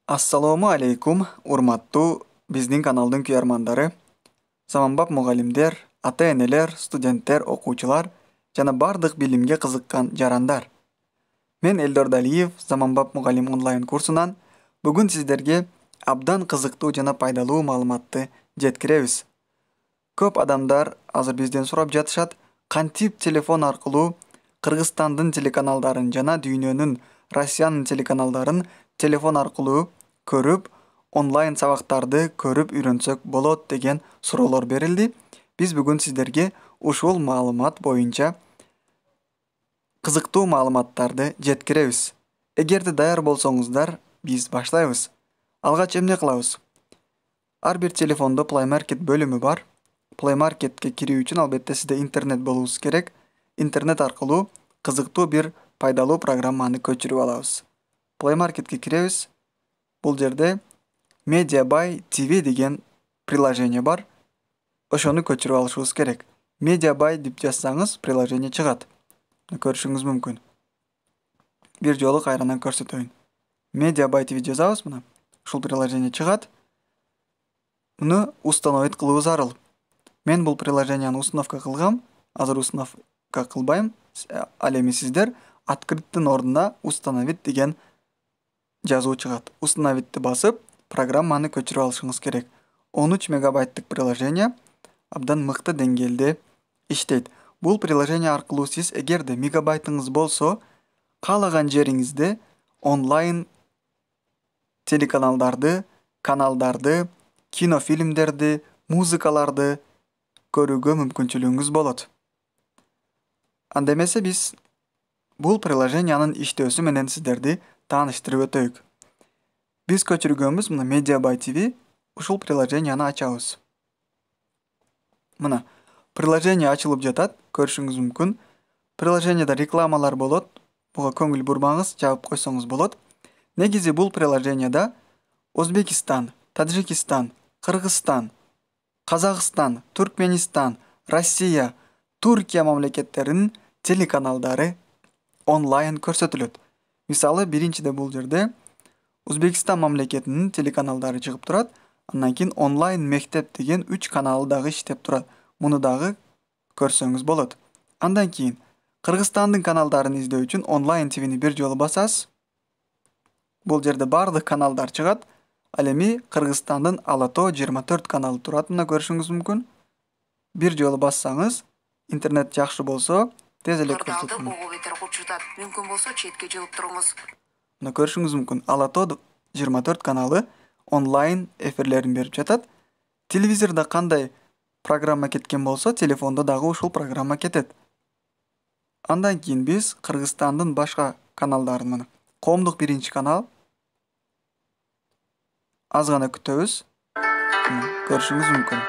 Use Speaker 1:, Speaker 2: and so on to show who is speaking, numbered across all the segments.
Speaker 1: Ассаламу алейкум, урматтуу биздин каналдын күйөрмандары. Заманбап мугалимдер, ата-энелер, студенттер, окуучулар жана бардык билимге кызыккан жарандар. Мен Элдор Далиев, Заманбап мугалим онлайн курсунан бүгүн сиздерге абдан кызыктуу жана пайдалуу маалыматты жеткиребиз. Көп адамдар азыр бизден сурап жатышат, кантип телефон аркылуу Кыргызстандын телеканалдарын жана дүйнөнүн Россиянын телеканалдарын телефон аркылуу көрүп, онлайн сабактарды көрүп үйрөнсөк болот деген суроолор берилди. Биз бүгүн сиздерге ушул маалымат боюнча кызыктуу маалыматтарды жеткиребиз. Эгерде даяр болсоңуздар, биз баштайбыз. Алгач эмне кылабыз? Ар бир телефондо Play Market бөлүмү бар. Play Marketке кирүү үчүн албетте сизде интернет болуңуз керек. Интернет аркылуу кызыктуу бир пайдалуу программаны көчүрүп алабыз. Play Marketке киребиз. Бул жерде MediaBuy TV деген приложение бар. Ошону көчүрүп алышыбыз керек. MediaBuy деп жазсаңыз, приложение чыгат. Көрүшүңүз мүмкүн. Бир жолу кайрадан көрсөтөйүн. MediaBuy TV жазабыз мына. Ушул приложение чыгат. Муну установить кылуу зарыл. Мен бул приложенияны установка кылгам. Азыр установка кылбайм. Ал эми сиздер открыттын ордуна установить деген жазуу чыгат. Установитти басып, программаны көчүрүп алышыңыз керек. 13 мегабайттык приложение абдан мыкты деңгээлде иштейт. Бул приложение аркылуу сиз эгерде мегабайтыңыз болсо, каалаган жериңизде онлайн телеканалдарды, каналдарды, кинофильмдерди, музыкаларды көрүүгө мүмкүнчүлүгүңүз болот. Анда эмесе биз бул приложениянын иштөөсү менен сиздерди тааныштырып өтөйүк. Биз көчүргөнбүз мына MediaBuy TV. Ушул приложенияны ачабыз. Мына приложение ачылып жатат, көрүшүңүз мүмкүн. Приложениеда рекламалар болот. Буга көңүл бурмаңыз, жабып койсоңуз болот. Негизи бул приложенияда Өзбекистан, Таджикистан, Кыргызстан, Казакстан, Туркменистан, Россия, Туркия мамлекеттеринин телеканалдары онлайн көрсөтүлөт. Мисалы, биринчиде бул жерде Өзбекстан мамлекетинин телеканалдары чыгып турат. Андан кийин онлайн мектеп деген 3 каналы дагы иштеп турат. Муну дагы көрсөңүз болот. Андан кийин Кыргызстандын каналдарын издөө үчүн онлайн TVни бир жолу басасыз. Бул жерде бардык каналдар чыгат. Ал эми Кыргызстандын Алато 24 каналы турат. Мына көрүшүңүз мүмкүн. Бир жолу бассаңыз, интернет жакшы болсо, тез эле көрсөтөт.
Speaker 2: Мүмкүн болсо четке жылып туруңуз.
Speaker 1: Мына көрүшүңүз мүмкүн. Алато 24 каналы онлайн эфирлерин берип жатат. Телевизордо кандай программа кеткен болсо, телефондо дагы ушул программа кетет. Андан кийин биз Кыргызстандын башка каналдарын мына. Коомдук биринчи канал. Аз гана күтөбүз. Көрүшүңүз мүмкүн.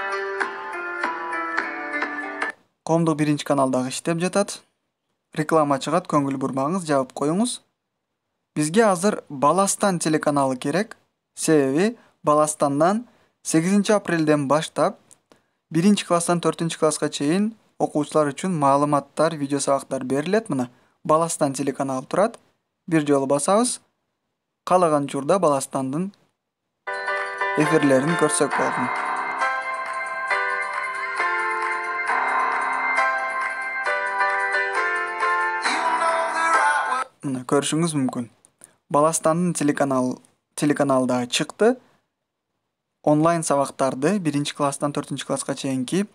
Speaker 1: Коомдук биринчи канал дагы иштеп жатат. Реклама чыгат, көңүл бурмаңыз, жабып коюңуз. Бизге азыр Баластан телеканалы керек. Себеби Баластандан 8 апрелден баштап 1-класстан 4-класска чейин окуучулар үчүн маалыматтар, видео сабактар берилет. Мына Баластан телеканалы турат. Бир жолу басабыз. Каалаган учурда Баластандын эфирлерин көрсөк болот. Мына көрүшүңүз мүмкүн. Баластандын телеканалдары чыкты. Онлайн сабактарды 1-класстан 4-класска чейинки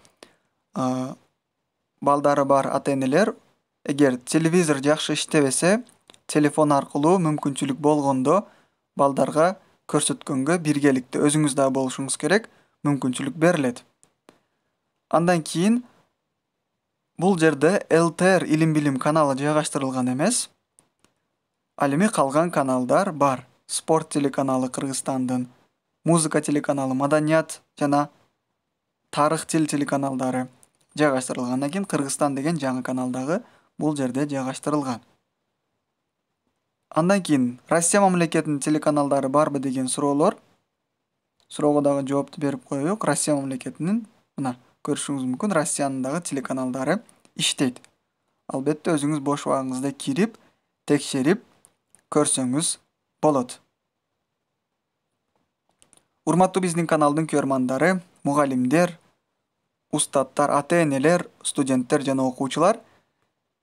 Speaker 1: балдары бар ата-энелер, эгер телевизор жакшы иштебесе, телефон аркылуу мүмкүнчүлүк болгондо балдарга көрсөткөнгө биргеликте өзүңүз да болушуңуз керек, мүмкүнчүлүк берилет. Андан кийин бул жерде ЛТР илим билим каналы жайгаштырылган эмес. Ал эми калган каналдар бар. Спорт телеканалы Кыргызстандын, музыка телеканалы, маданият жана тарых тил телеканалдары жайгаштырылган. Андан кийин Кыргызстан деген жаңы канал дагы бул жерде жайгаштырылган. Андан кийин Россия мамлекетинин телеканалдары барбы деген суроолор. Суроого дагы жоопту берип коеюк. Россия мамлекетинин мына көрүшүңүз мүмкүн, Россиянын дагы телеканалдары иштейт. Албетте өзүңүз бош убагыңызда кирип, текшерип көрсөңүз болот. Урматтуу биздин каналдын көрмандары, мугалимдер, устаттар, ата-энелер, студенттер жана окуучулар.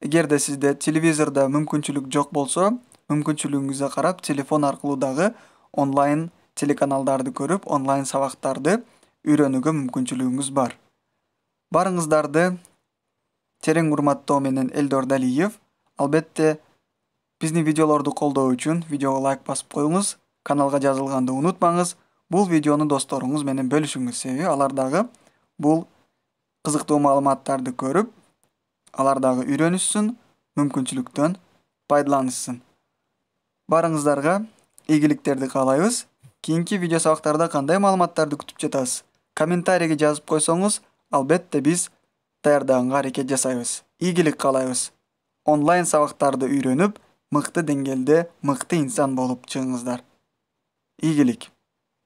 Speaker 1: Эгерде сизде телевизорда мүмкүнчүлүк жок болсо, мүмкүнчүлүгүңүзгө карап телефон аркылуу дагы онлайн телеканалдарды көрүп, онлайн сабактарды үйрөнүүгө мүмкүнчүлүгүңүз бар. Барыңыздарды терең урматтоо менен Элдор Далиев. Албетте биздин видеолорду колдоо үчүн видеого лайк басып коюңуз, каналга жазылганды унутпаңыз. Бул видеону досторуңуз менен бөлүшүңүз, себеби алар дагы бул кызыктуу маалыматтарды көрүп, алар дагы үйрөнүшсүн, мүмкүнчүлүктөн пайдаланышсын. Барыңыздарга ийгиликтерди каалайбыз. Кийинки видео сабактарда кандай маалыматтарды күтүп жатасыз? Комментарийге жазып койсоңуз, албетте биз даярдаганга аракет жасайбыз. Ийгилик каалайбыз. Онлайн сабактарды үйрөнүп, мыкты деңгээлде мыкты инсан болуп чыгыңыздар. Ийгилик.